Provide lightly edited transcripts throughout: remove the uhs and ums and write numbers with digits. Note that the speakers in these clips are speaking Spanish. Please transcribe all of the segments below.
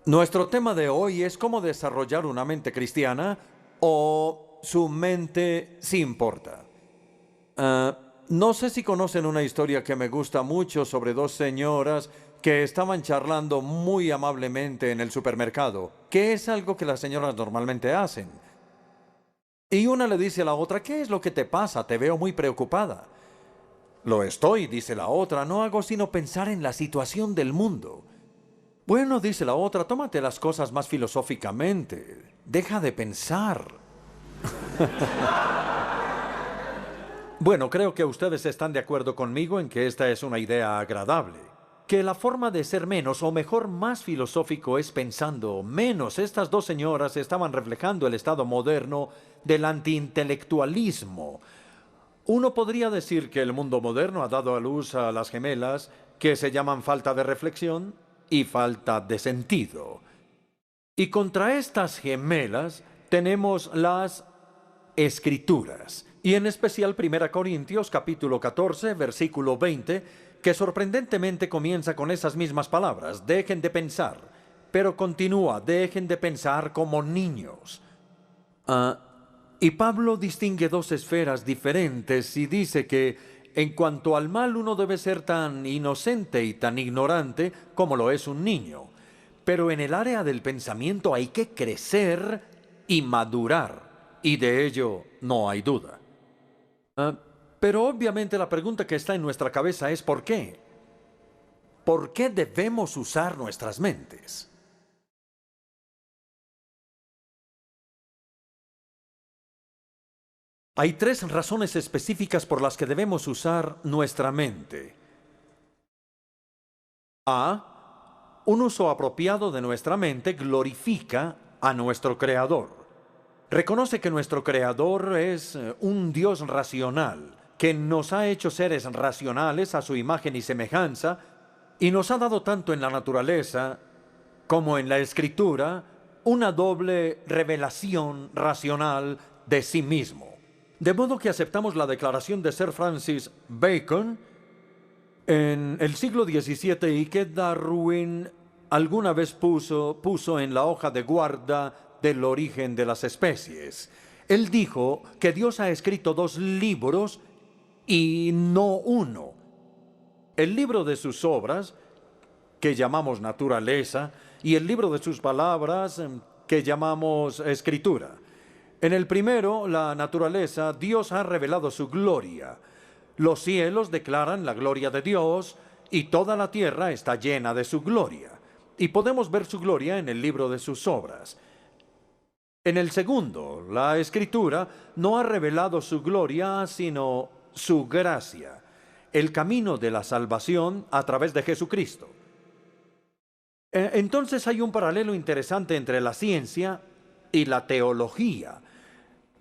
Nuestro tema de hoy es cómo desarrollar una mente cristiana o su mente sí importa. No sé si conocen una historia que me gusta mucho sobre dos señoras que estaban charlando muy amablemente en el supermercado, que es algo que las señoras normalmente hacen. Y una le dice a la otra: ¿qué es lo que te pasa? Te veo muy preocupada. Lo estoy, dice la otra, no hago sino pensar en la situación del mundo. Bueno, dice la otra, tómate las cosas más filosóficamente. Deja de pensar. Bueno, creo que ustedes están de acuerdo conmigo en que esta es una idea agradable. Que la forma de ser menos, o mejor, más filosófico es pensando menos. Estas dos señoras estaban reflejando el estado moderno del antiintelectualismo. Uno podría decir que el mundo moderno ha dado a luz a las gemelas que se llaman falta de reflexión y falta de sentido. Y contra estas gemelas tenemos las Escrituras, y en especial 1 Corintios capítulo 14, versículo 20, que sorprendentemente comienza con esas mismas palabras: dejen de pensar, pero continúa: dejen de pensar como niños. Y Pablo distingue dos esferas diferentes y dice que en cuanto al mal uno debe ser tan inocente y tan ignorante como lo es un niño. Pero en el área del pensamiento hay que crecer y madurar, y de ello no hay duda. Pero obviamente la pregunta que está en nuestra cabeza es ¿por qué? ¿Por qué debemos usar nuestras mentes? Hay tres razones específicas por las que debemos usar nuestra mente. A. Un uso apropiado de nuestra mente glorifica a nuestro Creador. Reconoce que nuestro Creador es un Dios racional, que nos ha hecho seres racionales a su imagen y semejanza, y nos ha dado tanto en la naturaleza como en la Escritura una doble revelación racional de sí mismo. De modo que aceptamos la declaración de Sir Francis Bacon en el siglo XVII y que Darwin alguna vez puso en la hoja de guarda del origen de las especies. Él dijo que Dios ha escrito dos libros y no uno. El libro de sus obras, que llamamos naturaleza, y el libro de sus palabras, que llamamos escritura. En el primero, la naturaleza, Dios ha revelado su gloria. Los cielos declaran la gloria de Dios y toda la tierra está llena de su gloria. Y podemos ver su gloria en el libro de sus obras. En el segundo, la Escritura no ha revelado su gloria, sino su gracia, el camino de la salvación a través de Jesucristo. Entonces hay un paralelo interesante entre la ciencia y la teología.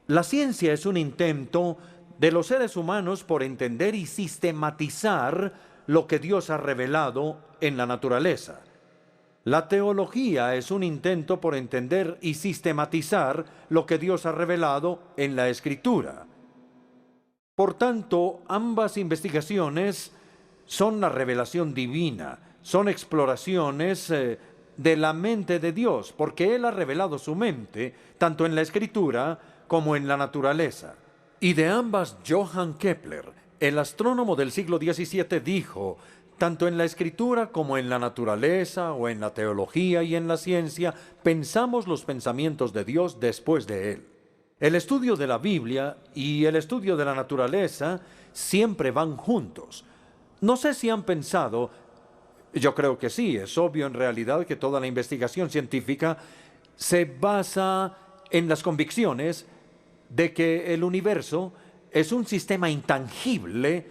La ciencia es un intento de los seres humanos por entender y sistematizar lo que Dios ha revelado en la naturaleza. La teología es un intento por entender y sistematizar lo que Dios ha revelado en la Escritura. Por tanto, ambas investigaciones son la revelación divina, son exploraciones de la mente de Dios, porque Él ha revelado su mente, tanto en la Escritura como en la naturaleza. Y de ambas, Johann Kepler, el astrónomo del siglo XVII, dijo: tanto en la Escritura como en la naturaleza, o en la teología y en la ciencia, pensamos los pensamientos de Dios después de Él. El estudio de la Biblia y el estudio de la naturaleza siempre van juntos. No sé si han pensado, yo creo que sí, es obvio en realidad que toda la investigación científica se basa en las convicciones de que el universo es un sistema intangible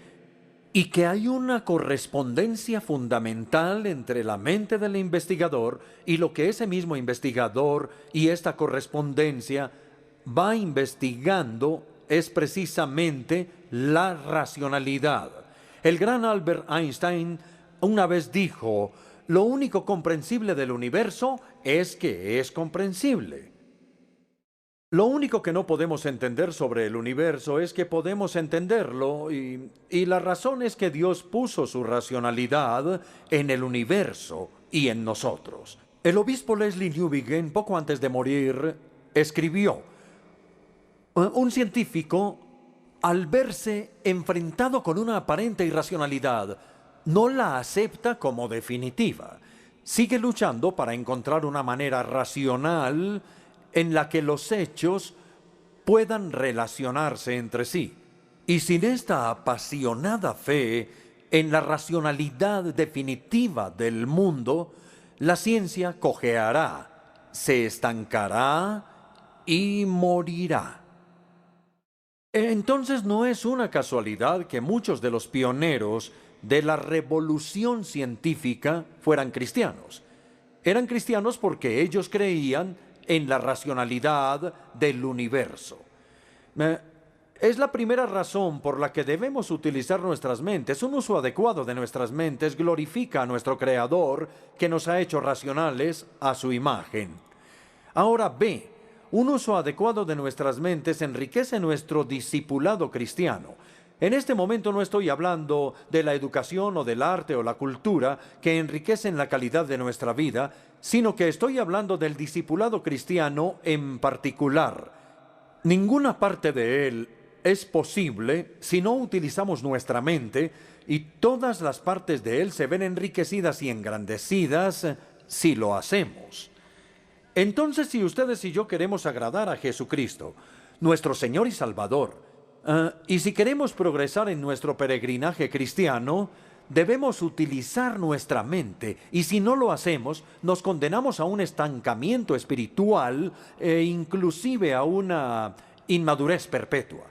y que hay una correspondencia fundamental entre la mente del investigador y lo que ese mismo investigador y esta correspondencia va investigando es precisamente la racionalidad. El gran Albert Einstein una vez dijo: lo único comprensible del universo es que es comprensible. Lo único que no podemos entender sobre el universo es que podemos entenderlo, y la razón es que Dios puso su racionalidad en el universo y en nosotros. El obispo Leslie Newbigin, poco antes de morir, escribió: un científico, al verse enfrentado con una aparente irracionalidad, no la acepta como definitiva. Sigue luchando para encontrar una manera racional en la que los hechos puedan relacionarse entre sí. Y sin esta apasionada fe en la racionalidad definitiva del mundo, la ciencia cojeará, se estancará y morirá. Entonces no es una casualidad que muchos de los pioneros de la revolución científica fueran cristianos. Eran cristianos porque ellos creían en la racionalidad del universo. Es la primera razón por la que debemos utilizar nuestras mentes. Un uso adecuado de nuestras mentes glorifica a nuestro Creador, que nos ha hecho racionales a su imagen. Ahora B, un uso adecuado de nuestras mentes enriquece nuestro discipulado cristiano. En este momento no estoy hablando de la educación o del arte o la cultura que enriquecen la calidad de nuestra vida, sino que estoy hablando del discipulado cristiano en particular. Ninguna parte de él es posible si no utilizamos nuestra mente, y todas las partes de él se ven enriquecidas y engrandecidas si lo hacemos. Entonces, si ustedes y yo queremos agradar a Jesucristo, nuestro Señor y Salvador, y si queremos progresar en nuestro peregrinaje cristiano, debemos utilizar nuestra mente, y si no lo hacemos, nos condenamos a un estancamiento espiritual e inclusive a una inmadurez perpetua.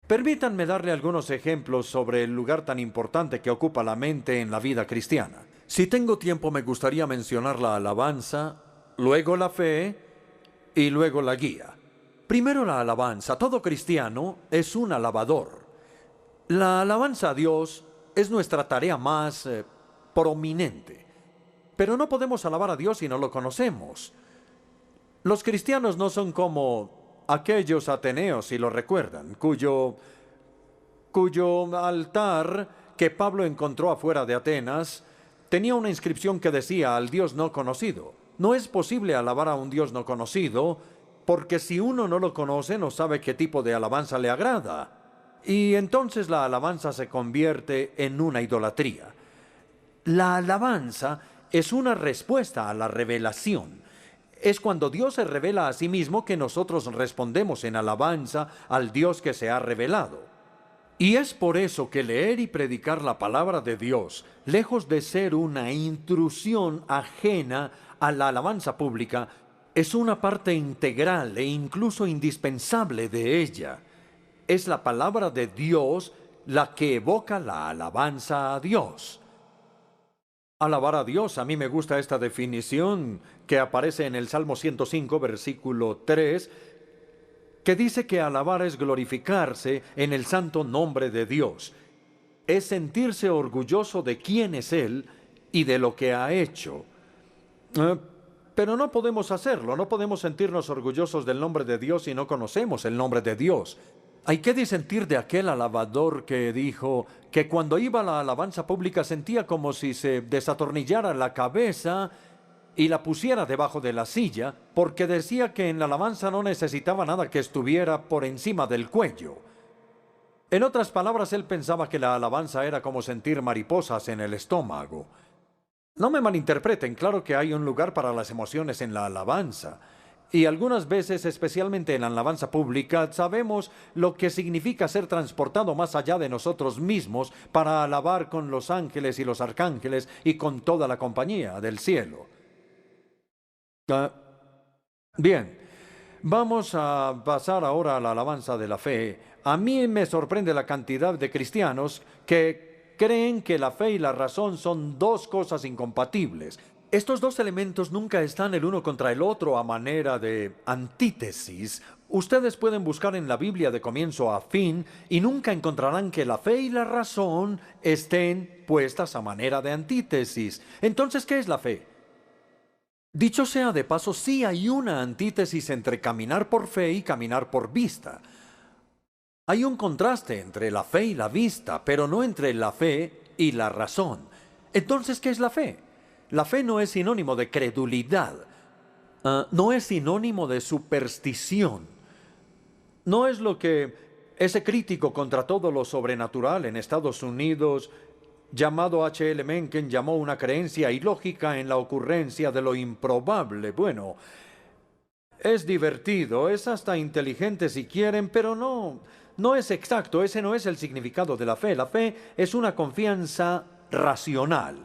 Permítanme darle algunos ejemplos sobre el lugar tan importante que ocupa la mente en la vida cristiana. Si tengo tiempo, me gustaría mencionar la alabanza, luego la fe y luego la guía. Primero la alabanza. Todo cristiano es un alabador. La alabanza a Dios es nuestra tarea más prominente. Pero no podemos alabar a Dios si no lo conocemos. Los cristianos no son como aquellos ateneos, si lo recuerdan, cuyo altar que Pablo encontró afuera de Atenas tenía una inscripción que decía: al Dios no conocido. No es posible alabar a un Dios no conocido, porque si uno no lo conoce, no sabe qué tipo de alabanza le agrada. Y entonces la alabanza se convierte en una idolatría. La alabanza es una respuesta a la revelación. Es cuando Dios se revela a sí mismo que nosotros respondemos en alabanza al Dios que se ha revelado. Y es por eso que leer y predicar la palabra de Dios, lejos de ser una intrusión ajena a la alabanza pública, es una parte integral e incluso indispensable de ella. Es la palabra de Dios la que evoca la alabanza a Dios. Alabar a Dios, a mí me gusta esta definición que aparece en el Salmo 105, versículo 3, que dice que alabar es glorificarse en el santo nombre de Dios. Es sentirse orgulloso de quién es Él y de lo que ha hecho. Pero no podemos hacerlo, no podemos sentirnos orgullosos del nombre de Dios si no conocemos el nombre de Dios. Hay que disentir de aquel alabador que dijo que cuando iba a la alabanza pública sentía como si se desatornillara la cabeza y la pusiera debajo de la silla, porque decía que en la alabanza no necesitaba nada que estuviera por encima del cuello. En otras palabras, él pensaba que la alabanza era como sentir mariposas en el estómago. No me malinterpreten, claro que hay un lugar para las emociones en la alabanza. Y algunas veces, especialmente en la alabanza pública, sabemos lo que significa ser transportado más allá de nosotros mismos para alabar con los ángeles y los arcángeles y con toda la compañía del cielo. Bien, vamos a pasar ahora a la alabanza de la fe. A mí me sorprende la cantidad de cristianos que creen que la fe y la razón son dos cosas incompatibles. Estos dos elementos nunca están el uno contra el otro a manera de antítesis. Ustedes pueden buscar en la Biblia de comienzo a fin y nunca encontrarán que la fe y la razón estén puestas a manera de antítesis. Entonces, ¿qué es la fe? Dicho sea de paso, sí hay una antítesis entre caminar por fe y caminar por vista. Hay un contraste entre la fe y la vista, pero no entre la fe y la razón. Entonces, ¿qué es la fe? La fe no es sinónimo de credulidad. No es sinónimo de superstición. No es lo que ese crítico contra todo lo sobrenatural en Estados Unidos, llamado H. L. Mencken, llamó una creencia ilógica en la ocurrencia de lo improbable. Bueno, es divertido, es hasta inteligente si quieren, pero no es exacto. Ese no es el significado de la fe. La fe es una confianza racional.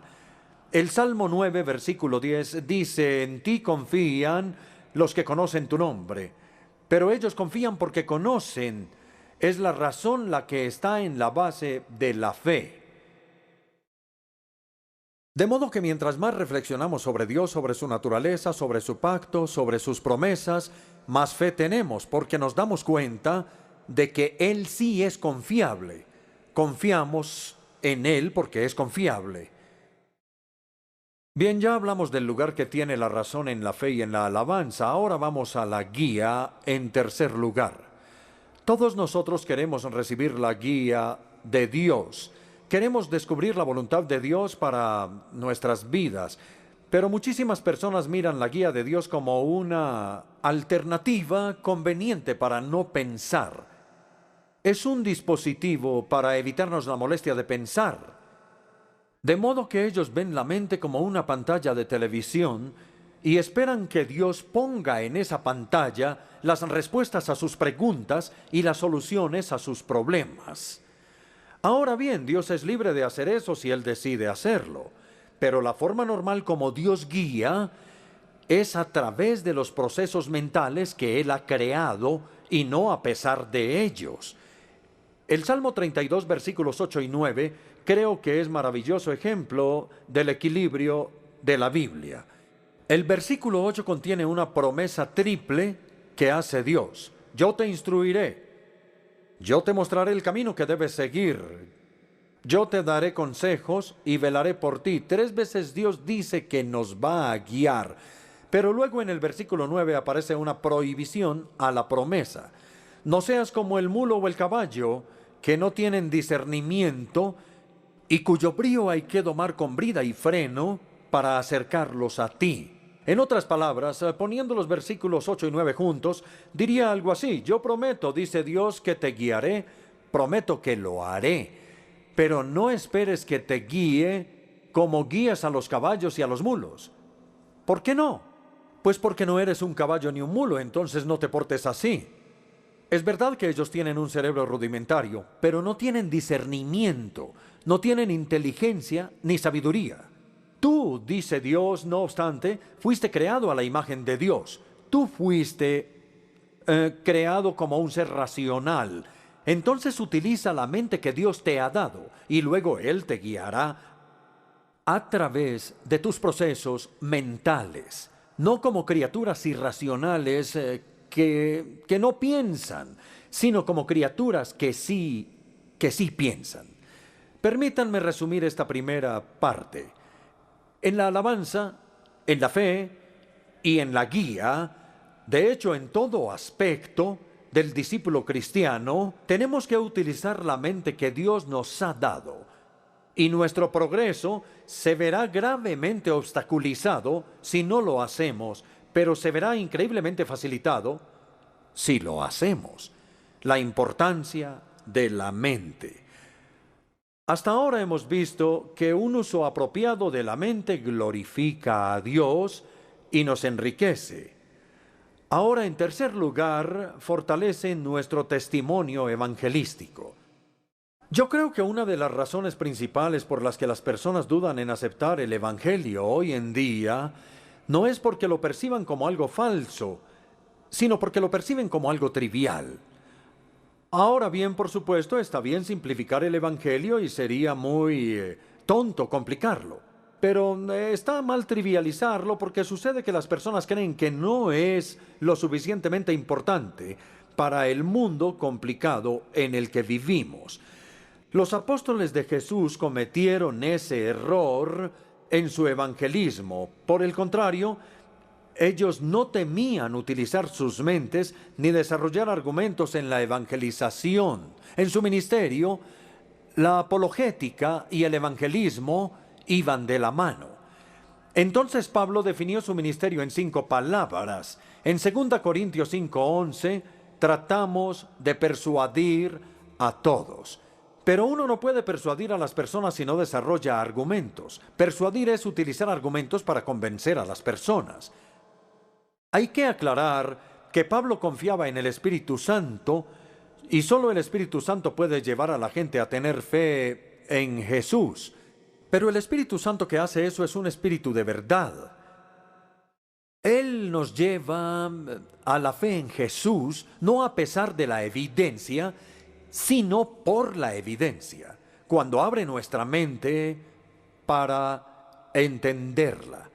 El Salmo 9, versículo 10 dice: en ti confían los que conocen tu nombre. Pero ellos confían porque conocen. Es la razón la que está en la base de la fe. De modo que mientras más reflexionamos sobre Dios, sobre su naturaleza, sobre su pacto, sobre sus promesas, más fe tenemos, porque nos damos cuenta de que Él sí es confiable. Confiamos en Él porque es confiable. Bien, ya hablamos del lugar que tiene la razón en la fe y en la alabanza. Ahora vamos a la guía en tercer lugar. Todos nosotros queremos recibir la guía de Dios. Queremos descubrir la voluntad de Dios para nuestras vidas. Pero muchísimas personas miran la guía de Dios como una alternativa conveniente para no pensar. Es un dispositivo para evitarnos la molestia de pensar. De modo que ellos ven la mente como una pantalla de televisión y esperan que Dios ponga en esa pantalla las respuestas a sus preguntas y las soluciones a sus problemas. Ahora bien, Dios es libre de hacer eso si Él decide hacerlo, pero la forma normal como Dios guía es a través de los procesos mentales que Él ha creado y no a pesar de ellos. El Salmo 32, versículos 8 y 9, creo que es maravilloso ejemplo del equilibrio de la Biblia. El versículo 8 contiene una promesa triple que hace Dios. Yo te instruiré. Yo te mostraré el camino que debes seguir. Yo te daré consejos y velaré por ti. 3 veces Dios dice que nos va a guiar. Pero luego en el versículo 9 aparece una prohibición a la promesa. No seas como el mulo o el caballo, que no tienen discernimiento y cuyo brío hay que domar con brida y freno para acercarlos a ti. En otras palabras, poniendo los versículos 8 y 9 juntos, diría algo así: yo prometo, dice Dios, que te guiaré, prometo que lo haré, pero no esperes que te guíe como guías a los caballos y a los mulos. ¿Por qué no? Pues porque no eres un caballo ni un mulo, entonces no te portes así. Es verdad que ellos tienen un cerebro rudimentario, pero no tienen discernimiento, no tienen inteligencia ni sabiduría. Tú, dice Dios, no obstante, fuiste creado a la imagen de Dios. Tú fuiste creado como un ser racional. Entonces utiliza la mente que Dios te ha dado y luego Él te guiará a través de tus procesos mentales, no como criaturas irracionales que no piensan, sino como criaturas que sí piensan. Permítanme resumir esta primera parte. En la alabanza, en la fe y en la guía, de hecho en todo aspecto del discípulo cristiano, tenemos que utilizar la mente que Dios nos ha dado. Y nuestro progreso se verá gravemente obstaculizado si no lo hacemos, pero se verá increíblemente facilitado si lo hacemos. La importancia de la mente. Hasta ahora hemos visto que un uso apropiado de la mente glorifica a Dios y nos enriquece. Ahora, en tercer lugar, fortalece nuestro testimonio evangelístico. Yo creo que una de las razones principales por las que las personas dudan en aceptar el Evangelio hoy en día no es porque lo perciban como algo falso, sino porque lo perciben como algo trivial. Ahora bien, por supuesto, está bien simplificar el Evangelio y sería muy tonto complicarlo. Pero está mal trivializarlo porque sucede que las personas creen que no es lo suficientemente importante para el mundo complicado en el que vivimos. Los apóstoles de Jesús cometieron ese error en su evangelismo. Por el contrario, ellos no temían utilizar sus mentes ni desarrollar argumentos en la evangelización. En su ministerio, la apologética y el evangelismo iban de la mano. Entonces Pablo definió su ministerio en 5 palabras. En 2 Corintios 5:11 tratamos de persuadir a todos. Pero uno no puede persuadir a las personas si no desarrolla argumentos. Persuadir es utilizar argumentos para convencer a las personas. Hay que aclarar que Pablo confiaba en el Espíritu Santo y solo el Espíritu Santo puede llevar a la gente a tener fe en Jesús. Pero el Espíritu Santo que hace eso es un espíritu de verdad. Él nos lleva a la fe en Jesús, no a pesar de la evidencia, sino por la evidencia, cuando abre nuestra mente para entenderla.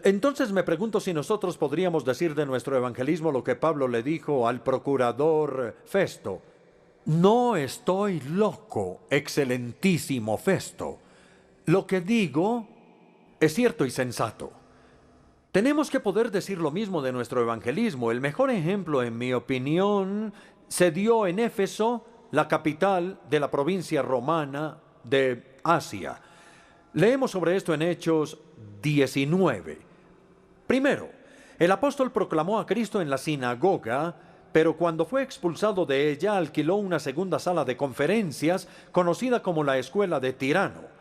Entonces me pregunto si nosotros podríamos decir de nuestro evangelismo lo que Pablo le dijo al procurador Festo. No estoy loco, excelentísimo Festo. Lo que digo es cierto y sensato. Tenemos que poder decir lo mismo de nuestro evangelismo. El mejor ejemplo, en mi opinión, se dio en Éfeso, la capital de la provincia romana de Asia. Leemos sobre esto en Hechos 19. Primero, el apóstol proclamó a Cristo en la sinagoga, pero cuando fue expulsado de ella, alquiló una segunda sala de conferencias, conocida como la Escuela de Tirano.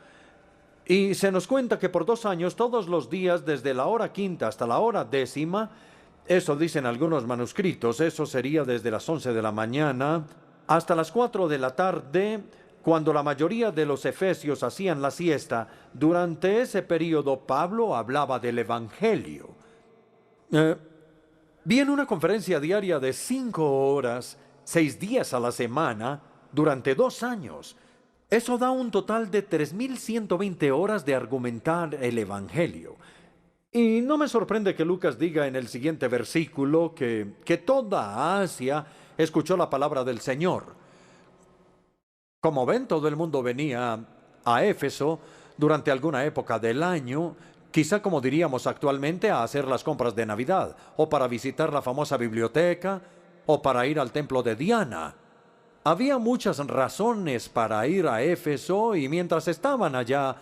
Y se nos cuenta que por 2 años, todos los días, desde la hora quinta hasta la hora 10, eso dicen algunos manuscritos, eso sería desde las 11 de la mañana hasta las 4 de la tarde, cuando la mayoría de los efesios hacían la siesta. Durante ese periodo, Pablo hablaba del Evangelio. Vi en una conferencia diaria de 5 horas, 6 días a la semana, durante 2 años. Eso da un total de 3.120 horas de argumentar el Evangelio. Y no me sorprende que Lucas diga en el siguiente versículo que toda Asia escuchó la palabra del Señor. Como ven, todo el mundo venía a Éfeso durante alguna época del año, quizá como diríamos actualmente, a hacer las compras de Navidad, o para visitar la famosa biblioteca, o para ir al templo de Diana. Había muchas razones para ir a Éfeso y mientras estaban allá,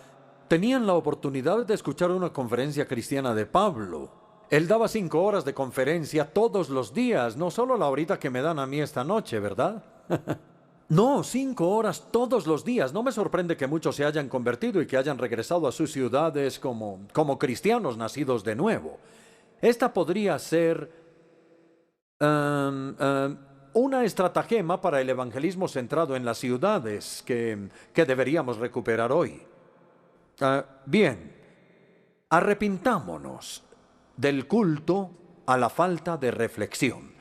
tenían la oportunidad de escuchar una conferencia cristiana de Pablo. Él daba 5 horas de conferencia todos los días, no solo la horita que me dan a mí esta noche, ¿verdad? No, 5 horas todos los días. No me sorprende que muchos se hayan convertido y que hayan regresado a sus ciudades como cristianos nacidos de nuevo. Esta podría ser una estratagema para el evangelismo centrado en las ciudades que deberíamos recuperar hoy. Bien, arrepintámonos del culto a la falta de reflexión.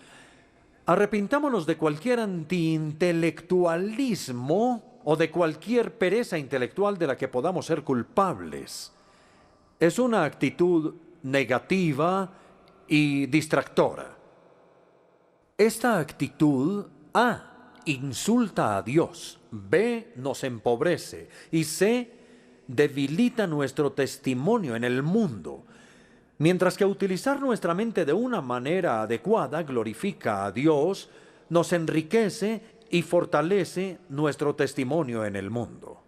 Arrepintámonos de cualquier antiintelectualismo o de cualquier pereza intelectual de la que podamos ser culpables. Es una actitud negativa y distractora. Esta actitud, insulta a Dios, B, nos empobrece y C, debilita nuestro testimonio en el mundo. Mientras que utilizar nuestra mente de una manera adecuada glorifica a Dios, nos enriquece y fortalece nuestro testimonio en el mundo.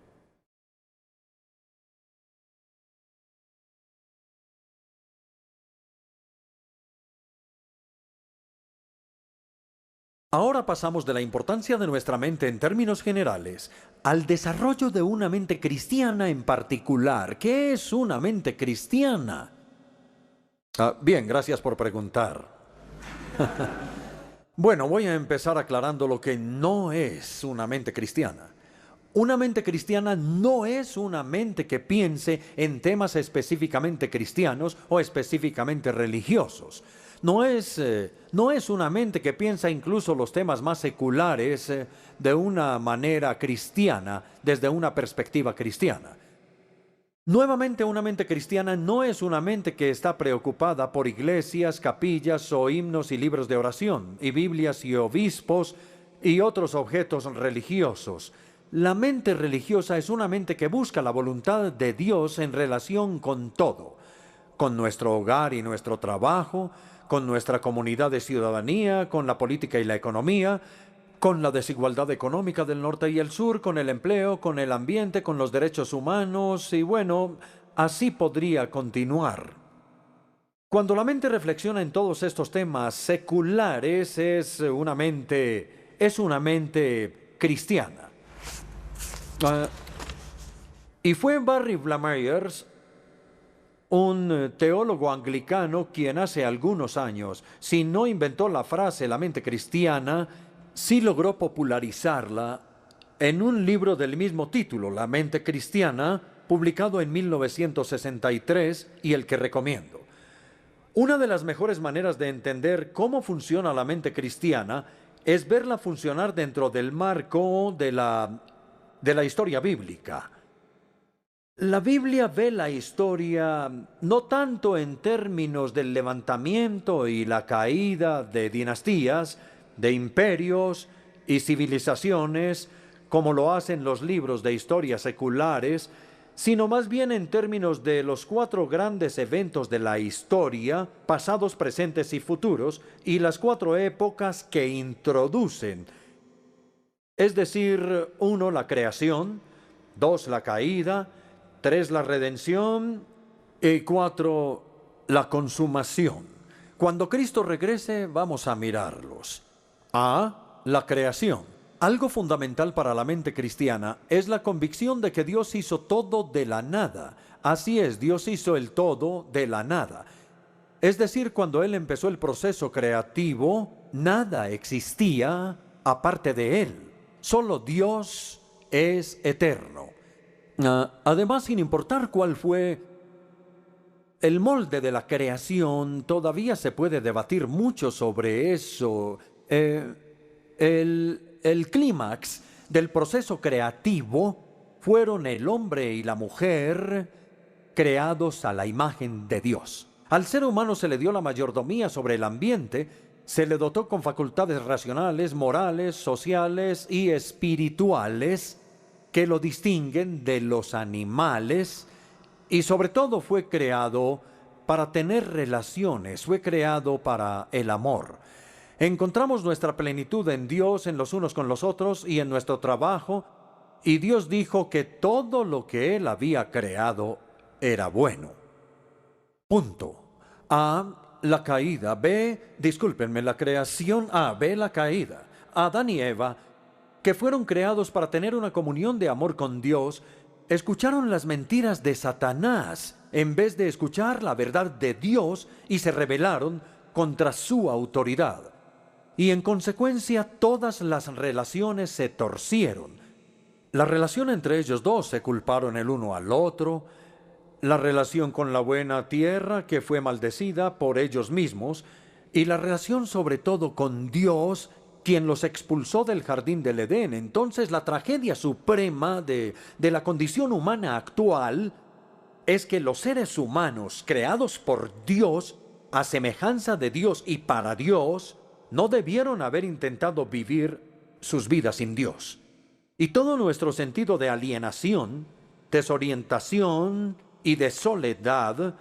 Ahora pasamos de la importancia de nuestra mente en términos generales al desarrollo de una mente cristiana en particular. ¿Qué es una mente cristiana? Bien, gracias por preguntar. Bueno, voy a empezar aclarando lo que no es una mente cristiana. Una mente cristiana no es una mente que piense en temas específicamente cristianos o específicamente religiosos. No es una mente que piensa incluso los temas más seculares de una manera cristiana, desde una perspectiva cristiana. Nuevamente, una mente cristiana no es una mente que está preocupada por iglesias, capillas o himnos y libros de oración, y Biblias y obispos y otros objetos religiosos. La mente religiosa es una mente que busca la voluntad de Dios en relación con todo, con nuestro hogar y nuestro trabajo, con nuestra comunidad de ciudadanía, con la política y la economía, con la desigualdad económica del norte y el sur, con el empleo, con el ambiente, con los derechos humanos y bueno, así podría continuar. Cuando la mente reflexiona en todos estos temas seculares, es una mente cristiana. Y fue Barry Blamires, un teólogo anglicano, quien hace algunos años, si no inventó la frase la mente cristiana, sí logró popularizarla en un libro del mismo título, La mente cristiana, publicado en 1963 y el que recomiendo. Una de las mejores maneras de entender cómo funciona la mente cristiana es verla funcionar dentro del marco de la historia bíblica. La Biblia ve la historia no tanto en términos del levantamiento y la caída de dinastías, de imperios y civilizaciones, como lo hacen los libros de historia seculares, sino más bien en términos de los 4 grandes eventos de la historia, pasados, presentes y futuros, y las 4 épocas que introducen. Es decir, 1, la creación; 2, la caída; 3, la redención; y 4, la consumación. Cuando Cristo regrese, vamos a mirarlos. A, la creación. Algo fundamental para la mente cristiana es la convicción de que Dios hizo todo de la nada. Así es, Dios hizo el todo de la nada. Es decir, cuando Él empezó el proceso creativo, nada existía aparte de Él. Solo Dios es eterno. Además, sin importar cuál fue el molde de la creación, todavía se puede debatir mucho sobre eso. El clímax del proceso creativo fueron el hombre y la mujer creados a la imagen de Dios. Al ser humano se le dio la mayordomía sobre el ambiente, se le dotó con facultades racionales, morales, sociales y espirituales que lo distinguen de los animales, y sobre todo fue creado para tener relaciones, fue creado para el amor. Encontramos nuestra plenitud en Dios, en los unos con los otros y en nuestro trabajo, y Dios dijo que todo lo que Él había creado era bueno. Punto. A, la caída. B, discúlpenme, la creación. A, B, la caída. Adán y Eva, que fueron creados para tener una comunión de amor con Dios, escucharon las mentiras de Satanás en vez de escuchar la verdad de Dios y se rebelaron contra su autoridad. Y en consecuencia todas las relaciones se torcieron. La relación entre ellos dos, se culparon el uno al otro. La relación con la buena tierra, que fue maldecida por ellos mismos. Y la relación sobre todo con Dios, quien los expulsó del jardín del Edén. Entonces la tragedia suprema de la condición humana actual es que los seres humanos creados por Dios, a semejanza de Dios y para Dios, no debieron haber intentado vivir sus vidas sin Dios. Y todo nuestro sentido de alienación, desorientación y de soledad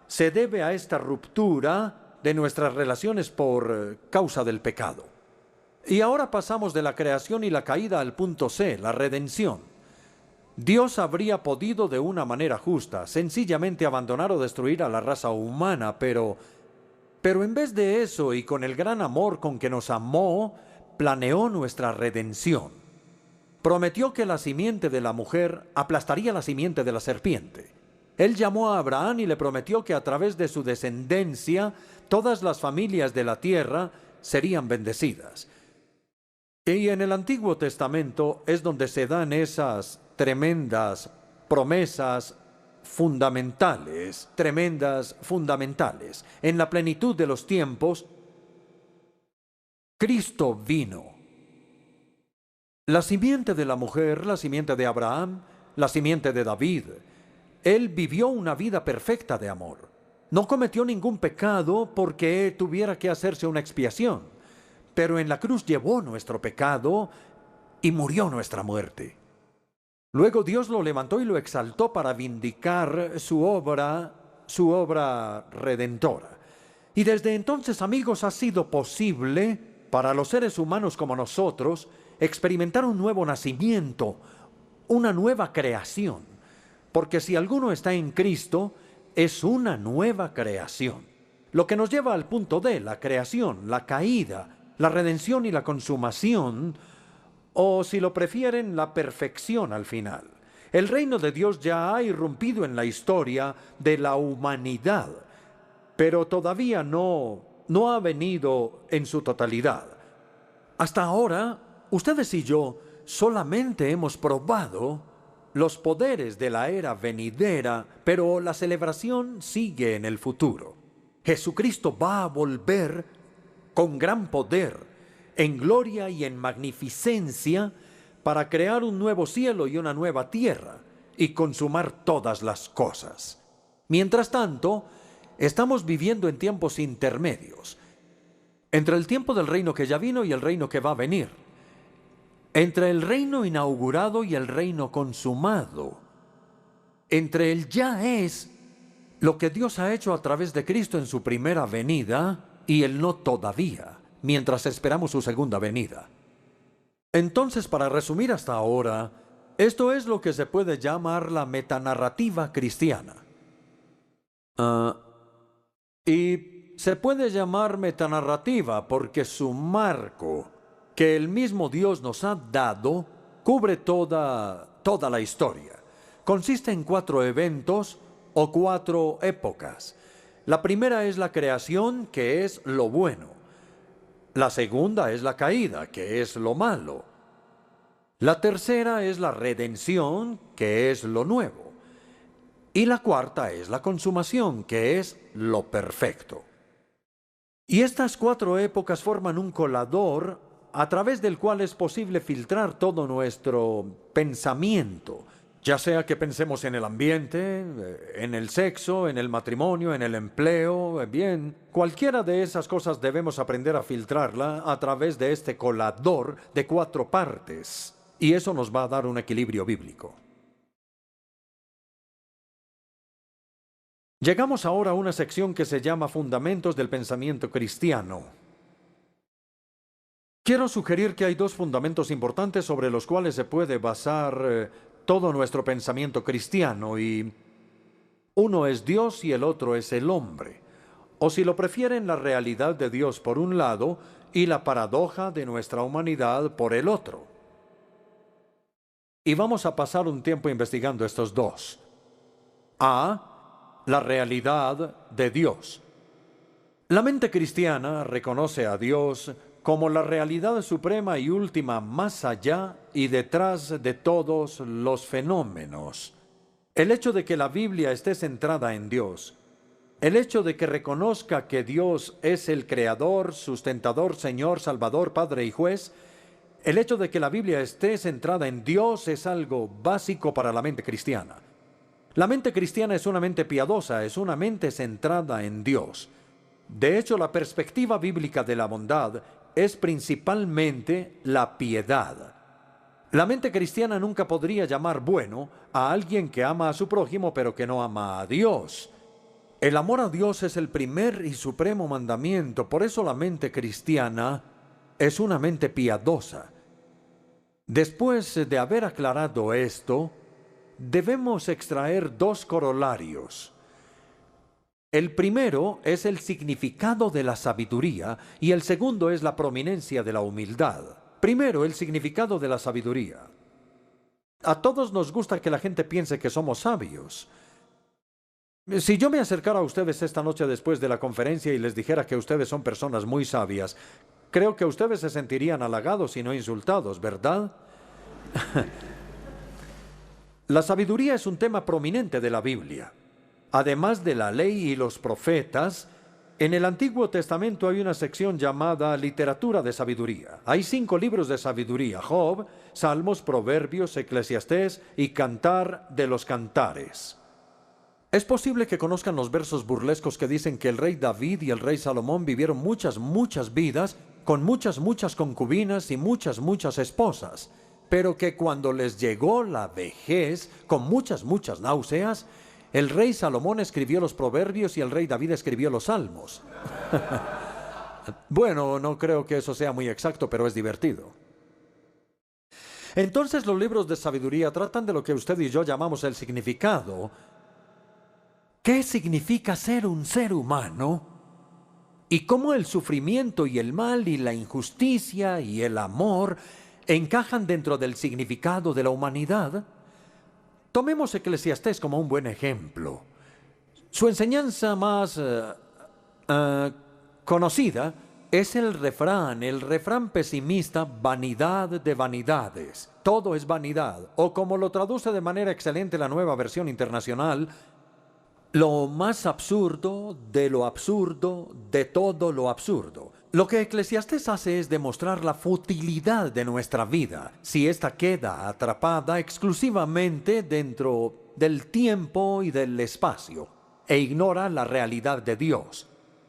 se debe a esta ruptura de nuestras relaciones por causa del pecado. Y ahora pasamos de la creación y la caída al punto C, la redención. Dios habría podido de una manera justa sencillamente abandonar o destruir a la raza humana, pero en vez de eso, y con el gran amor con que nos amó, planeó nuestra redención. Prometió que la simiente de la mujer aplastaría la simiente de la serpiente. Él llamó a Abraham y le prometió que a través de su descendencia todas las familias de la tierra serían bendecidas. Y en el Antiguo Testamento es donde se dan esas tremendas promesas fundamentales, tremendas, fundamentales. En la plenitud de los tiempos, Cristo vino. La simiente de la mujer, la simiente de Abraham, la simiente de David. Él vivió una vida perfecta de amor. No cometió ningún pecado porque tuviera que hacerse una expiación. Pero en la cruz llevó nuestro pecado y murió nuestra muerte. Luego Dios lo levantó y lo exaltó para vindicar su obra redentora. Y desde entonces, amigos, ha sido posible para los seres humanos como nosotros experimentar un nuevo nacimiento, una nueva creación. porque si alguno está en Cristo, es una nueva creación. Lo que nos lleva al punto D, la creación, la caída, la redención y la consumación, o si lo prefieren, la perfección al final. El reino de Dios ya ha irrumpido en la historia de la humanidad, pero todavía no ha venido en su totalidad. Hasta ahora, ustedes y yo solamente hemos probado los poderes de la era venidera, pero la celebración sigue en el futuro. Jesucristo va a volver con gran poder, en gloria y en magnificencia, para crear un nuevo cielo y una nueva tierra, y consumar todas las cosas. Mientras tanto, estamos viviendo en tiempos intermedios, entre el tiempo del reino que ya vino y el reino que va a venir, entre el reino inaugurado y el reino consumado, entre el ya es, lo que Dios ha hecho a través de Cristo en su primera venida, y el no todavía, mientras esperamos su segunda venida. Entonces, para resumir hasta ahora, esto es lo que se puede llamar la metanarrativa cristiana. Y se puede llamar metanarrativa porque su marco, que el mismo Dios nos ha dado, cubre toda la historia. Consiste en 4 eventos o 4 épocas. La primera es la creación, que es lo bueno. La segunda es la caída, que es lo malo. La tercera es la redención, que es lo nuevo. Y la cuarta es la consumación, que es lo perfecto. Y estas 4 épocas forman un colador a través del cual es posible filtrar todo nuestro pensamiento, ya sea que pensemos en el ambiente, en el sexo, en el matrimonio, en el empleo, bien, cualquiera de esas cosas debemos aprender a filtrarla a través de este colador de 4 partes, y eso nos va a dar un equilibrio bíblico. Llegamos ahora a una sección que se llama Fundamentos del Pensamiento Cristiano. Quiero sugerir que hay 2 fundamentos importantes sobre los cuales se puede basar todo nuestro pensamiento cristiano, y uno es Dios y el otro es el hombre. O si lo prefieren, la realidad de Dios por un lado y la paradoja de nuestra humanidad por el otro. Y vamos a pasar un tiempo investigando estos 2. A, la realidad de Dios. La mente cristiana reconoce a Dios como la realidad suprema y última más allá y detrás de todos los fenómenos. El hecho de que la Biblia esté centrada en Dios, el hecho de que reconozca que Dios es el Creador, Sustentador, Señor, Salvador, Padre y Juez, el hecho de que la Biblia esté centrada en Dios es algo básico para la mente cristiana. La mente cristiana es una mente piadosa, es una mente centrada en Dios. De hecho, la perspectiva bíblica de la bondad es principalmente la piedad. La mente cristiana nunca podría llamar bueno a alguien que ama a su prójimo pero que no ama a Dios. El amor a Dios es el primer y supremo mandamiento, por eso la mente cristiana es una mente piadosa. Después de haber aclarado esto, debemos extraer 2 corolarios. El primero es el significado de la sabiduría y el segundo es la prominencia de la humildad. Primero, el significado de la sabiduría. A todos nos gusta que la gente piense que somos sabios. Si yo me acercara a ustedes esta noche después de la conferencia y les dijera que ustedes son personas muy sabias, creo que ustedes se sentirían halagados y no insultados, ¿verdad? La sabiduría es un tema prominente de la Biblia. Además de la ley y los profetas, en el Antiguo Testamento hay una sección llamada literatura de sabiduría. Hay 5 libros de sabiduría: Job, Salmos, Proverbios, Eclesiastés y Cantar de los Cantares. Es posible que conozcan los versos burlescos que dicen que el rey David y el rey Salomón vivieron muchas vidas con muchas concubinas y muchas esposas, pero que cuando les llegó la vejez con muchas náuseas, el rey Salomón escribió los Proverbios y el rey David escribió los Salmos. Bueno, no creo que eso sea muy exacto, pero es divertido. Entonces los libros de sabiduría tratan de lo que usted y yo llamamos el significado. ¿Qué significa ser un ser humano? Y cómo el sufrimiento y el mal y la injusticia y el amor encajan dentro del significado de la humanidad. Tomemos Eclesiastés como un buen ejemplo. Su enseñanza más conocida es el refrán pesimista, vanidad de vanidades. Todo es vanidad, o como lo traduce de manera excelente la Nueva Versión Internacional, lo más absurdo de todo lo absurdo. Lo que Eclesiastés hace es demostrar la futilidad de nuestra vida, si ésta queda atrapada exclusivamente dentro del tiempo y del espacio, e ignora la realidad de Dios.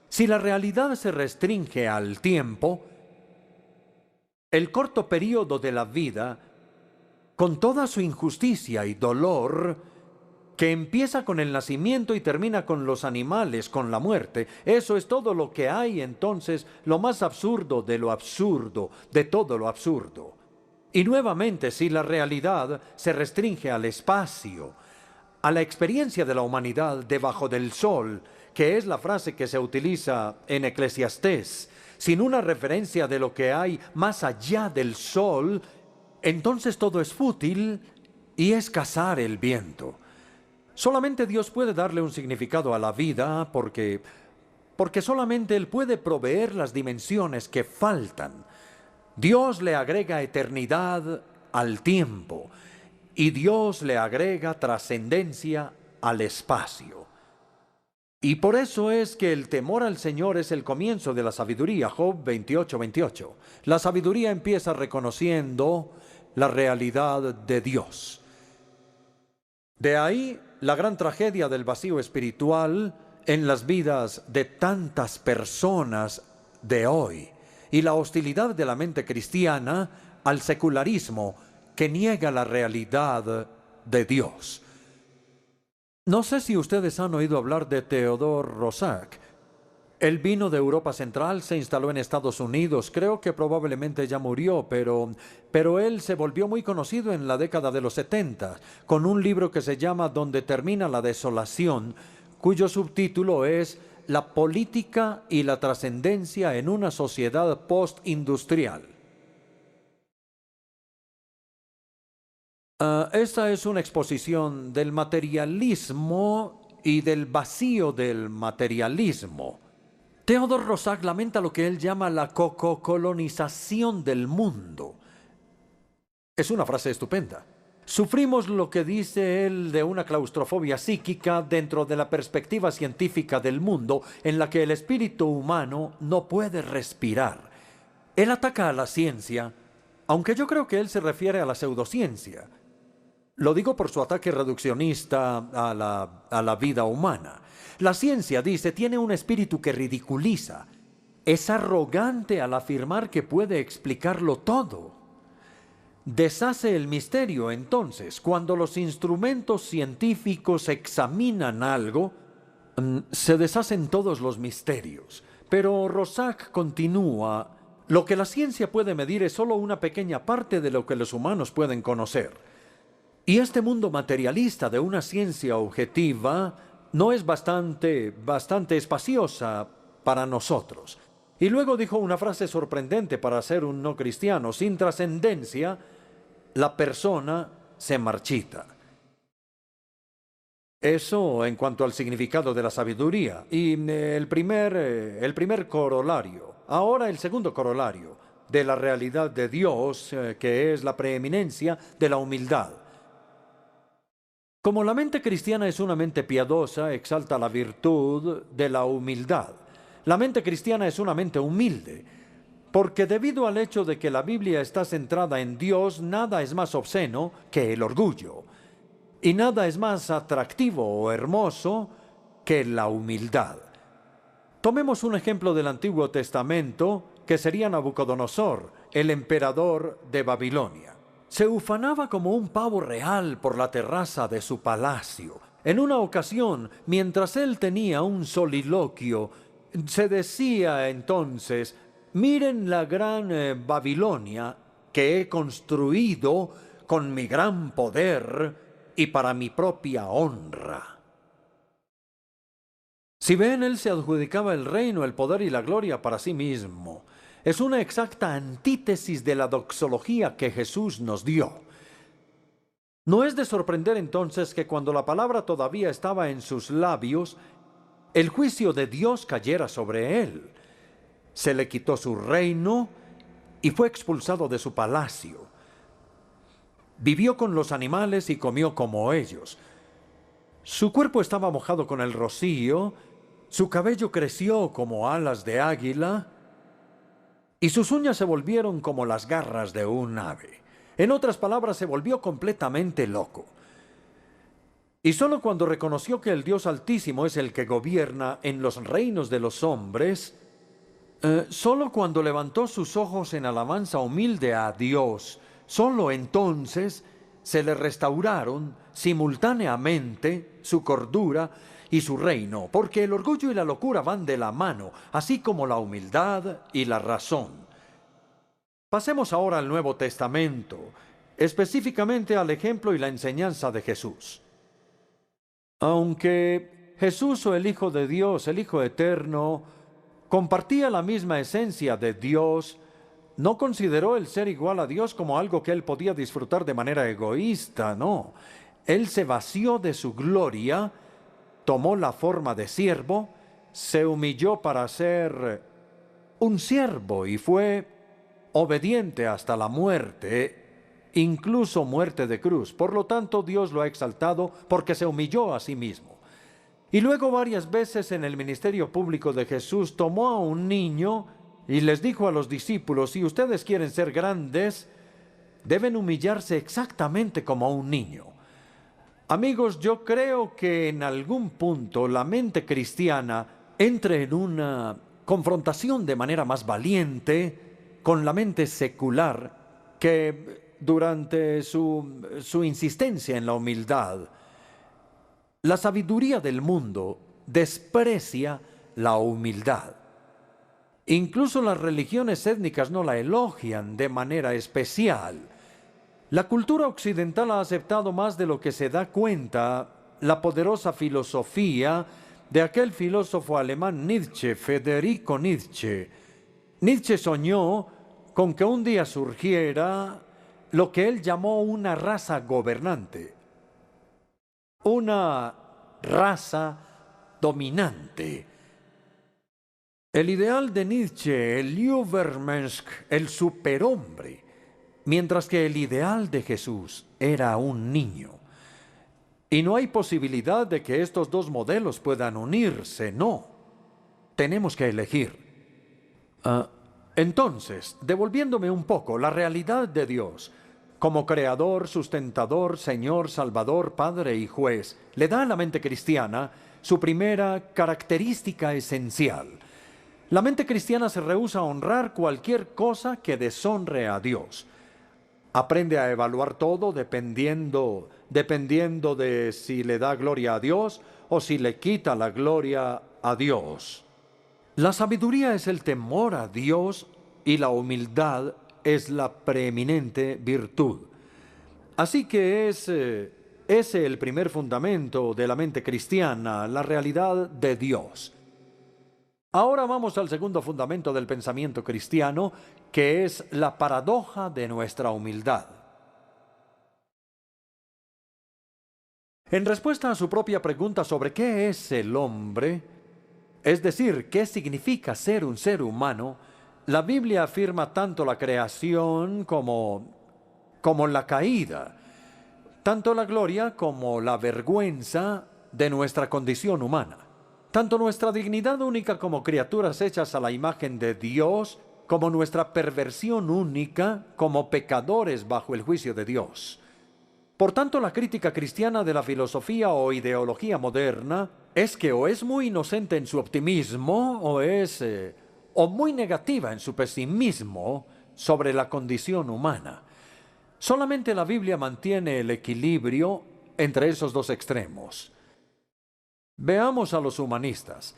Si la realidad se restringe al tiempo, el corto período de la vida, con toda su injusticia y dolor, que empieza con el nacimiento y termina con los animales, con la muerte, eso es todo lo que hay entonces, lo más absurdo de lo absurdo, de todo lo absurdo. Y nuevamente, si la realidad se restringe al espacio, a la experiencia de la humanidad debajo del sol, que es la frase que se utiliza en Eclesiastés, sin una referencia de lo que hay más allá del sol, entonces todo es fútil y es cazar el viento. Solamente Dios puede darle un significado a la vida porque solamente Él puede proveer las dimensiones que faltan. Dios le agrega eternidad al tiempo y Dios le agrega trascendencia al espacio. Y por eso es que el temor al Señor es el comienzo de la sabiduría. Job 28:28. La sabiduría empieza reconociendo la realidad de Dios. De ahí la gran tragedia del vacío espiritual en las vidas de tantas personas de hoy y la hostilidad de la mente cristiana al secularismo que niega la realidad de Dios. No sé si ustedes han oído hablar de Theodore Roszak. Él vino de Europa Central, se instaló en Estados Unidos, creo que probablemente ya murió, pero él se volvió muy conocido en la década de los 70, con un libro que se llama Donde termina la desolación, cuyo subtítulo es La política y la trascendencia en una sociedad postindustrial. Esta es una exposición del materialismo y del vacío del materialismo. Theodore Roszak lamenta lo que él llama la cocolonización del mundo. Es una frase estupenda. Sufrimos lo que dice él de una claustrofobia psíquica dentro de la perspectiva científica del mundo en la que el espíritu humano no puede respirar. Él ataca a la ciencia, aunque yo creo que él se refiere a la pseudociencia. Lo digo por su ataque reduccionista a la vida humana. La ciencia, dice, tiene un espíritu que ridiculiza. Es arrogante al afirmar que puede explicarlo todo. Deshace el misterio, entonces, cuando los instrumentos científicos examinan algo, se deshacen todos los misterios. Pero Roszak continúa, lo que la ciencia puede medir es solo una pequeña parte de lo que los humanos pueden conocer. Y este mundo materialista de una ciencia objetiva no es bastante espaciosa para nosotros. Y luego dijo una frase sorprendente para ser un no cristiano: sin trascendencia, la persona se marchita. Eso en cuanto al significado de la sabiduría. Y el primer corolario. Ahora el segundo corolario de la realidad de Dios, que es la preeminencia de la humildad. Como la mente cristiana es una mente piadosa, exalta la virtud de la humildad. La mente cristiana es una mente humilde, porque debido al hecho de que la Biblia está centrada en Dios, nada es más obsceno que el orgullo, y nada es más atractivo o hermoso que la humildad. Tomemos un ejemplo del Antiguo Testamento, que sería Nabucodonosor, el emperador de Babilonia. Se ufanaba como un pavo real por la terraza de su palacio. En una ocasión, mientras él tenía un soliloquio, se decía entonces: miren la gran Babilonia, que he construido con mi gran poder y para mi propia honra. Si ven, él se adjudicaba el reino, el poder y la gloria para sí mismo. Es una exacta antítesis de la doxología que Jesús nos dio. No es de sorprender entonces que cuando la palabra todavía estaba en sus labios, el juicio de Dios cayera sobre él. Se le quitó su reino y fue expulsado de su palacio. Vivió con los animales y comió como ellos. Su cuerpo estaba mojado con el rocío, su cabello creció como alas de águila, y sus uñas se volvieron como las garras de un ave. En otras palabras, se volvió completamente loco. Y solo cuando reconoció que el Dios Altísimo es el que gobierna en los reinos de los hombres, solo cuando levantó sus ojos en alabanza humilde a Dios, solo entonces se le restauraron simultáneamente su cordura y su reino, porque el orgullo y la locura van de la mano, así como la humildad y la razón. Pasemos ahora al Nuevo Testamento, específicamente al ejemplo y la enseñanza de Jesús. Aunque Jesús, o el Hijo de Dios, el Hijo eterno, compartía la misma esencia de Dios, no consideró el ser igual a Dios como algo que él podía disfrutar de manera egoísta, no. Él se vació de su gloria, tomó la forma de siervo, se humilló para ser un siervo y fue obediente hasta la muerte, incluso muerte de cruz. Por lo tanto, Dios lo ha exaltado porque se humilló a sí mismo. Y luego varias veces en el ministerio público de Jesús tomó a un niño y les dijo a los discípulos: si ustedes quieren ser grandes, deben humillarse exactamente como un niño. Amigos, yo creo que en algún punto la mente cristiana entre en una confrontación de manera más valiente con la mente secular que durante su insistencia en la humildad. La sabiduría del mundo desprecia la humildad. Incluso las religiones étnicas no la elogian de manera especial. La cultura occidental ha aceptado más de lo que se da cuenta la poderosa filosofía de aquel filósofo alemán Nietzsche, Federico Nietzsche. Nietzsche soñó con que un día surgiera lo que él llamó una raza gobernante, una raza dominante. El ideal de Nietzsche, el Übermensch, el superhombre, mientras que el ideal de Jesús era un niño. Y no hay posibilidad de que estos dos modelos puedan unirse, no. Tenemos que elegir. Entonces, devolviéndome un poco la realidad de Dios, como creador, sustentador, Señor, Salvador, Padre y Juez, le da a la mente cristiana su primera característica esencial. La mente cristiana se rehúsa a honrar cualquier cosa que deshonre a Dios. Aprende a evaluar todo dependiendo de si le da gloria a Dios o si le quita la gloria a Dios. La sabiduría es el temor a Dios y la humildad es la preeminente virtud. Así que es ese el primer fundamento de la mente cristiana, la realidad de Dios. Ahora vamos al segundo fundamento del pensamiento cristiano, que es la paradoja de nuestra humildad. En respuesta a su propia pregunta sobre qué es el hombre, es decir, qué significa ser un ser humano, la Biblia afirma tanto la creación como la caída, tanto la gloria como la vergüenza de nuestra condición humana, tanto nuestra dignidad única como criaturas hechas a la imagen de Dios, como nuestra perversión única como pecadores bajo el juicio de Dios. Por tanto, la crítica cristiana de la filosofía o ideología moderna es que o es muy inocente en su optimismo o muy negativa en su pesimismo sobre la condición humana. Solamente la Biblia mantiene el equilibrio entre esos dos extremos. Veamos a los humanistas.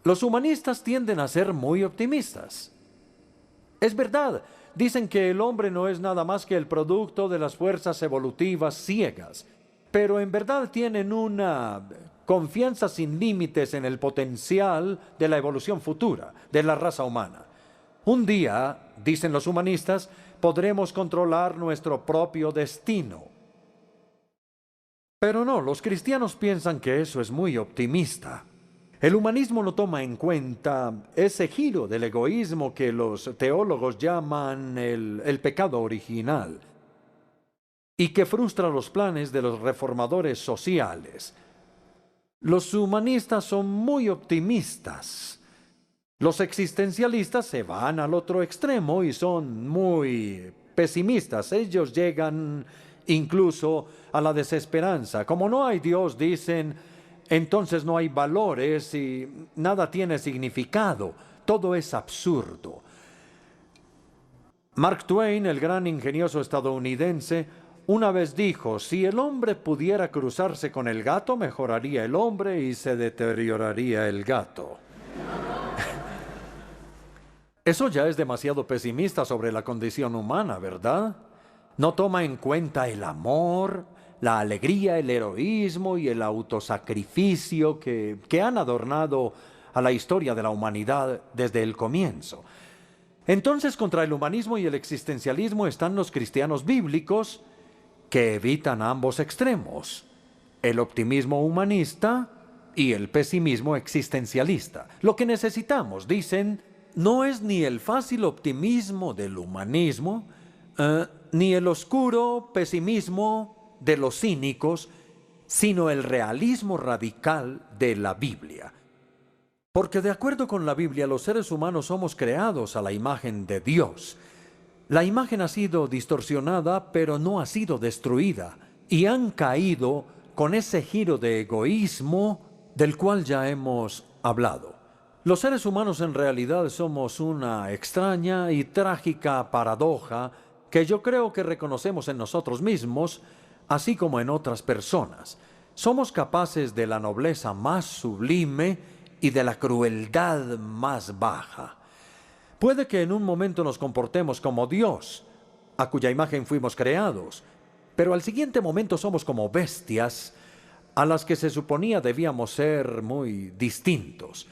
Los humanistas tienden a ser muy optimistas. Es verdad, Dicen que el hombre no es nada más que el producto de las fuerzas evolutivas ciegas, pero en verdad tienen una confianza sin límites en el potencial de la evolución futura de la raza humana. Un día, dicen los humanistas, podremos controlar nuestro propio destino. Pero no, los cristianos piensan que eso es muy optimista. El humanismo no toma en cuenta ese giro del egoísmo que los teólogos llaman el pecado original y que frustra los planes de los reformadores sociales. Los humanistas son muy optimistas. Los existencialistas se van al otro extremo y son muy pesimistas. Ellos llegan incluso a la desesperanza. Como no hay Dios, dicen, entonces no hay valores y nada tiene significado. Todo es absurdo. Mark Twain, el gran ingenioso estadounidense, una vez dijo, si el hombre pudiera cruzarse con el gato, mejoraría el hombre y se deterioraría el gato. Eso ya es demasiado pesimista sobre la condición humana, ¿verdad? No toma en cuenta el amor, la alegría, el heroísmo y el autosacrificio que han adornado a la historia de la humanidad desde el comienzo. Entonces, contra el humanismo y el existencialismo están los cristianos bíblicos que evitan ambos extremos, el optimismo humanista y el pesimismo existencialista. Lo que necesitamos, dicen, no es ni el fácil optimismo del humanismo, ni el oscuro pesimismo de los cínicos, sino el realismo radical de la Biblia. Porque de acuerdo con la Biblia, los seres humanos somos creados a la imagen de Dios. La imagen ha sido distorsionada, pero no ha sido destruida, y han caído con ese giro de egoísmo del cual ya hemos hablado. Los seres humanos en realidad somos una extraña y trágica paradoja que yo creo que reconocemos en nosotros mismos, así como en otras personas. Somos capaces de la nobleza más sublime y de la crueldad más baja. Puede que en un momento nos comportemos como Dios, a cuya imagen fuimos creados, pero al siguiente momento somos como bestias a las que se suponía debíamos ser muy distintos.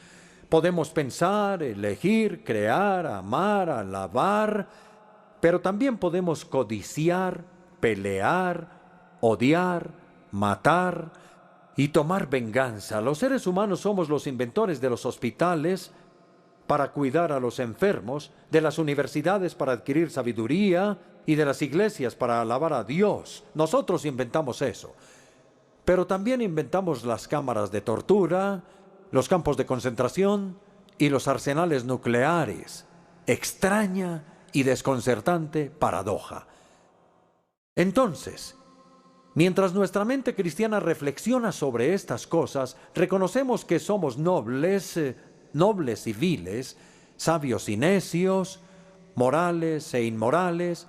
Podemos pensar, elegir, crear, amar, alabar, pero también podemos codiciar, pelear, odiar, matar y tomar venganza. Los seres humanos somos los inventores de los hospitales para cuidar a los enfermos, de las universidades para adquirir sabiduría y de las iglesias para alabar a Dios. Nosotros inventamos eso. Pero también inventamos las cámaras de tortura, los campos de concentración y los arsenales nucleares. Extraña y desconcertante paradoja. Entonces, mientras nuestra mente cristiana reflexiona sobre estas cosas, reconocemos que somos nobles y viles, sabios y necios, morales e inmorales,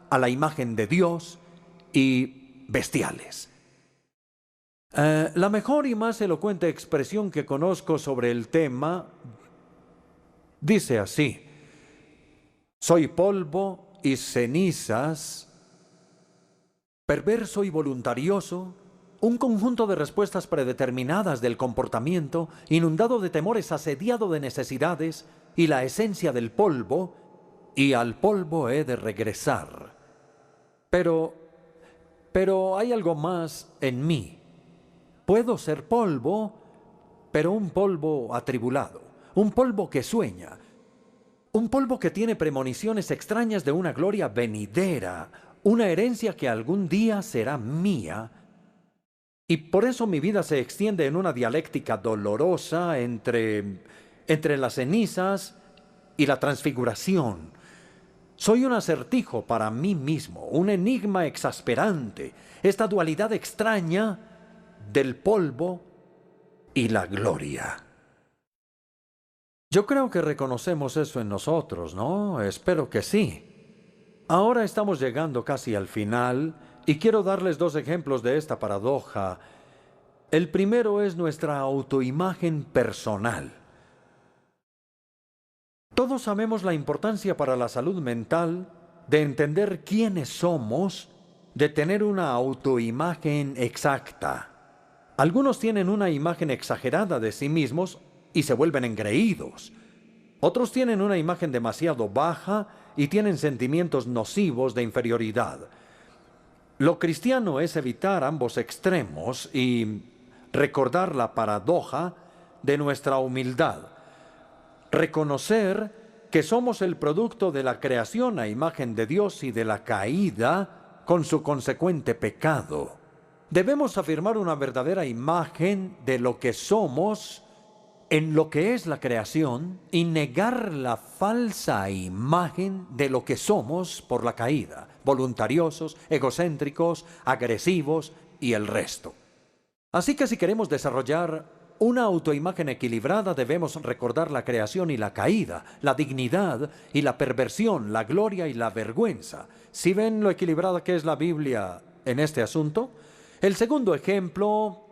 a la imagen de Dios y bestiales. La mejor y más elocuente expresión que conozco sobre el tema dice así: soy polvo y cenizas, perverso y voluntarioso, un conjunto de respuestas predeterminadas del comportamiento, inundado de temores, asediado de necesidades, y la esencia del polvo, y al polvo he de regresar. Pero hay algo más en mí. Puedo ser polvo, pero un polvo atribulado, un polvo que sueña, un polvo que tiene premoniciones extrañas de una gloria venidera, una herencia que algún día será mía. Y por eso mi vida se extiende en una dialéctica dolorosa entre las cenizas y la transfiguración. Soy un acertijo para mí mismo, un enigma exasperante, esta dualidad extraña del polvo y la gloria. Yo creo que reconocemos eso en nosotros, ¿no? Espero que sí. Ahora estamos llegando casi al final y quiero darles dos ejemplos de esta paradoja. El primero es nuestra autoimagen personal. Todos sabemos la importancia para la salud mental de entender quiénes somos, de tener una autoimagen exacta. Algunos tienen una imagen exagerada de sí mismos y se vuelven engreídos. Otros tienen una imagen demasiado baja y tienen sentimientos nocivos de inferioridad. Lo cristiano es evitar ambos extremos y recordar la paradoja de nuestra humildad. Reconocer que somos el producto de la creación a imagen de Dios y de la caída con su consecuente pecado. Debemos afirmar una verdadera imagen de lo que somos en lo que es la creación y negar la falsa imagen de lo que somos por la caída, voluntariosos, egocéntricos, agresivos y el resto. Así que si queremos desarrollar una autoimagen equilibrada, debemos recordar la creación y la caída, la dignidad y la perversión, la gloria y la vergüenza. ¿Sí ven lo equilibrada que es la Biblia en este asunto? El segundo ejemplo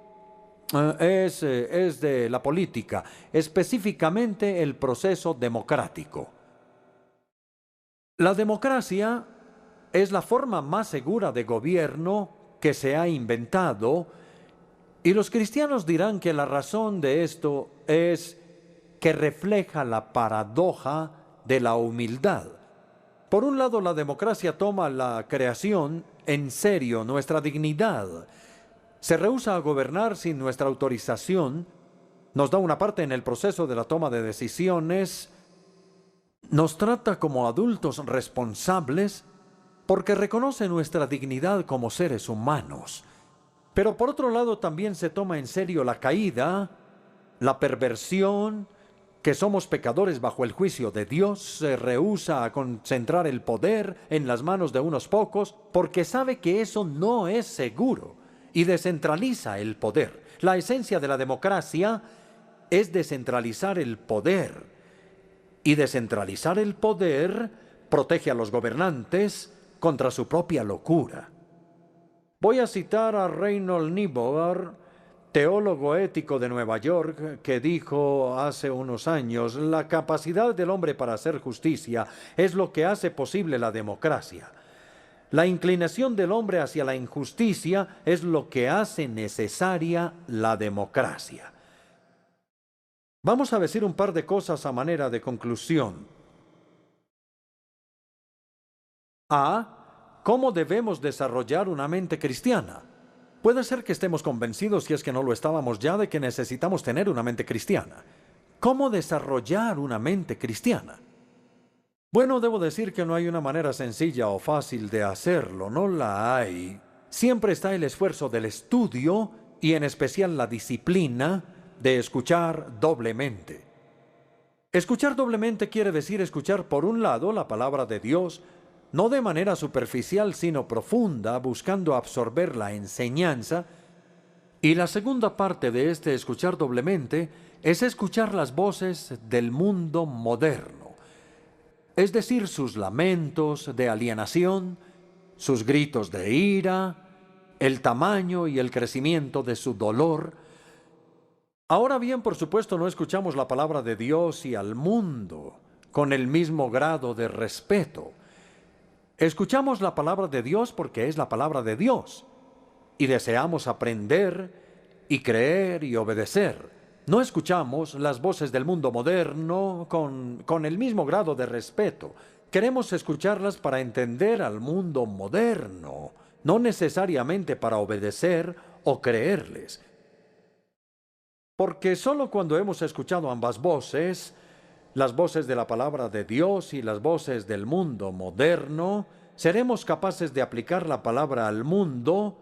es de la política, específicamente el proceso democrático. La democracia es la forma más segura de gobierno que se ha inventado, y los cristianos dirán que la razón de esto es que refleja la paradoja de la humildad. Por un lado, la democracia toma la creación en serio, nuestra dignidad. Se rehúsa a gobernar sin nuestra autorización, nos da una parte en el proceso de la toma de decisiones, nos trata como adultos responsables porque reconoce nuestra dignidad como seres humanos. Pero por otro lado también se toma en serio la caída, la perversión, que somos pecadores bajo el juicio de Dios. Se rehúsa a concentrar el poder en las manos de unos pocos porque sabe que eso no es seguro y descentraliza el poder. La esencia de la democracia es descentralizar el poder, y descentralizar el poder protege a los gobernantes contra su propia locura. Voy a citar a Reinhold Niebuhr, teólogo ético de Nueva York, que dijo hace unos años: la capacidad del hombre para hacer justicia es lo que hace posible la democracia. La inclinación del hombre hacia la injusticia es lo que hace necesaria la democracia. Vamos a decir un par de cosas a manera de conclusión. ¿Cómo debemos desarrollar una mente cristiana? Puede ser que estemos convencidos, si es que no lo estábamos ya, de que necesitamos tener una mente cristiana. ¿Cómo desarrollar una mente cristiana? Bueno, debo decir que no hay una manera sencilla o fácil de hacerlo, no la hay. Siempre está el esfuerzo del estudio y en especial la disciplina de escuchar doblemente. Escuchar doblemente quiere decir escuchar por un lado la palabra de Dios, no de manera superficial sino profunda, buscando absorber la enseñanza. Y la segunda parte de este escuchar doblemente es escuchar las voces del mundo moderno, es decir, sus lamentos de alienación, sus gritos de ira, el tamaño y el crecimiento de su dolor. Ahora bien, por supuesto, no escuchamos la palabra de Dios y al mundo con el mismo grado de respeto. Escuchamos la palabra de Dios porque es la palabra de Dios y deseamos aprender y creer y obedecer. No escuchamos las voces del mundo moderno con el mismo grado de respeto. Queremos escucharlas para entender al mundo moderno, no necesariamente para obedecer o creerles. Porque solo cuando hemos escuchado ambas voces, las voces de la palabra de Dios y las voces del mundo moderno, seremos capaces de aplicar la palabra al mundo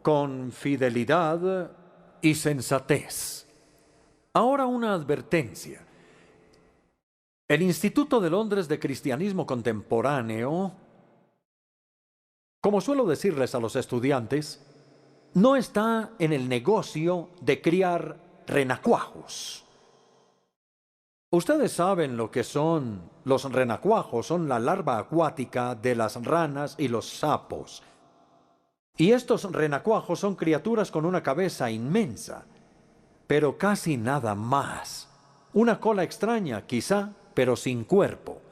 con fidelidad y sensatez. Ahora una advertencia. El Instituto de Londres de Cristianismo Contemporáneo, como suelo decirles a los estudiantes, no está en el negocio de criar renacuajos. Ustedes saben lo que son los renacuajos, son la larva acuática de las ranas y los sapos. Y estos renacuajos son criaturas con una cabeza inmensa, pero casi nada más. Una cola extraña, quizá, pero sin cuerpo.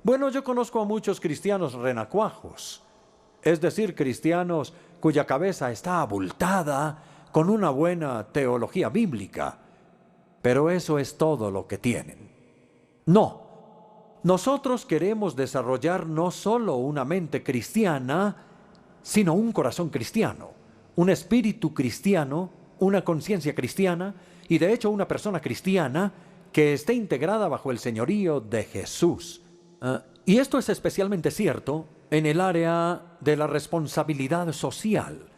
Bueno, yo conozco a muchos cristianos renacuajos, es decir, cristianos cuya cabeza está abultada con una buena teología bíblica, pero eso es todo lo que tienen. No, nosotros queremos desarrollar no solo una mente cristiana, sino un corazón cristiano, un espíritu cristiano, una conciencia cristiana y de hecho una persona cristiana que esté integrada bajo el señorío de Jesús. Y esto es especialmente cierto en el área de la responsabilidad social.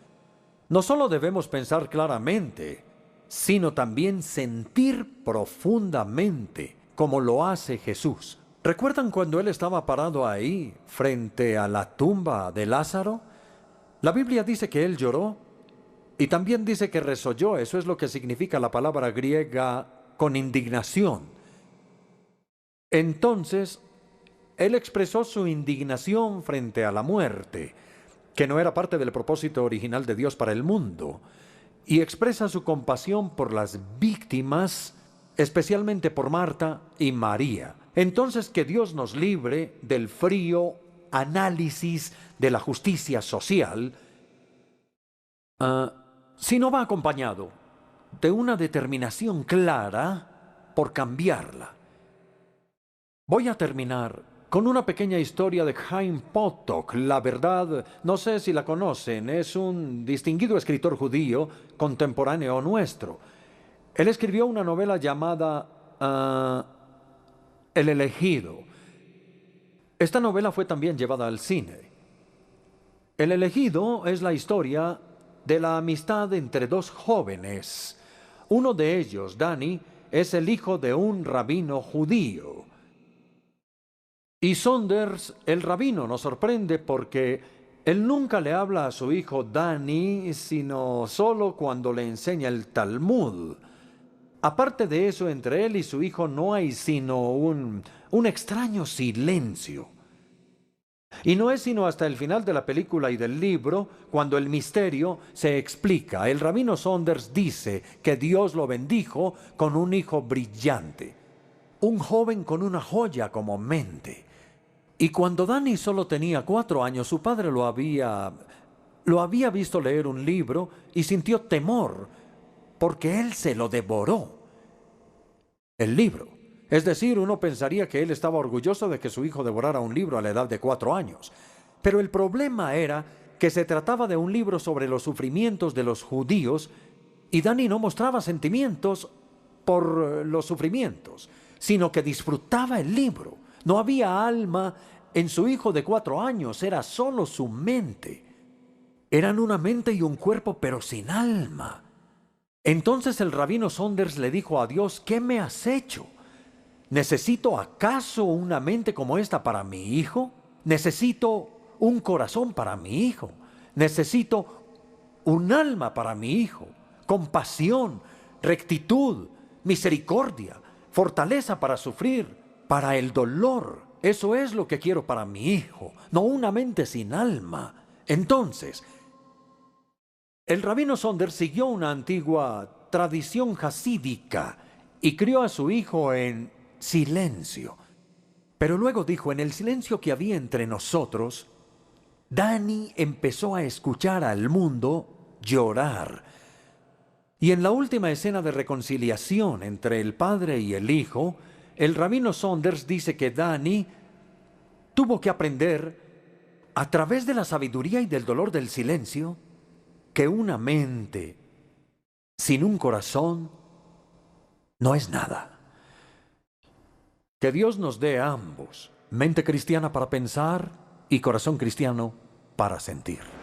No solo debemos pensar claramente, sino también sentir profundamente, como lo hace Jesús. ¿Recuerdan cuando Él estaba parado ahí, frente a la tumba de Lázaro? La Biblia dice que Él lloró y también dice que resolló. Eso es lo que significa la palabra griega con indignación. Entonces, Él expresó su indignación frente a la muerte, que no era parte del propósito original de Dios para el mundo, y expresa su compasión por las víctimas, especialmente por Marta y María. Entonces, que Dios nos libre del frío análisis de la justicia social, si no va acompañado de una determinación clara por cambiarla. Voy a terminar con una pequeña historia de Chaim Potok. La verdad, no sé si la conocen, es un distinguido escritor judío contemporáneo nuestro. Él escribió una novela llamada El elegido. Esta novela fue también llevada al cine. El elegido es la historia de la amistad entre dos jóvenes. Uno de ellos, Danny, es el hijo de un rabino judío. Y Saunders, el rabino, nos sorprende porque él nunca le habla a su hijo Danny, sino solo cuando le enseña el Talmud. Aparte de eso, entre él y su hijo no hay sino un extraño silencio. Y no es sino hasta el final de la película y del libro cuando el misterio se explica. El rabino Saunders dice que Dios lo bendijo con un hijo brillante, un joven con una joya como mente. Y cuando Danny solo tenía 4 años, su padre lo había visto leer un libro y sintió temor porque él se lo devoró. El libro. Es decir, uno pensaría que él estaba orgulloso de que su hijo devorara un libro a la edad de 4 años. Pero el problema era que se trataba de un libro sobre los sufrimientos de los judíos y Danny no mostraba sentimientos por los sufrimientos, sino que disfrutaba el libro. No había alma en su hijo de 4 años, era solo su mente. Eran una mente y un cuerpo, pero sin alma. Entonces el rabino Saunders le dijo a Dios: ¿qué me has hecho? ¿Necesito acaso una mente como esta para mi hijo? ¿Necesito un corazón para mi hijo? ¿Necesito un alma para mi hijo? Compasión, rectitud, misericordia, fortaleza para sufrir, para el dolor. Eso es lo que quiero para mi hijo, no una mente sin alma. Entonces, el rabino Saunders siguió una antigua tradición jasídica y crió a su hijo en silencio. Pero luego dijo: en el silencio que había entre nosotros, Danny empezó a escuchar al mundo llorar. Y en la última escena de reconciliación entre el padre y el hijo, el rabino Saunders dice que Danny tuvo que aprender, a través de la sabiduría y del dolor del silencio, que una mente sin un corazón no es nada. Que Dios nos dé a ambos mente cristiana para pensar y corazón cristiano para sentir.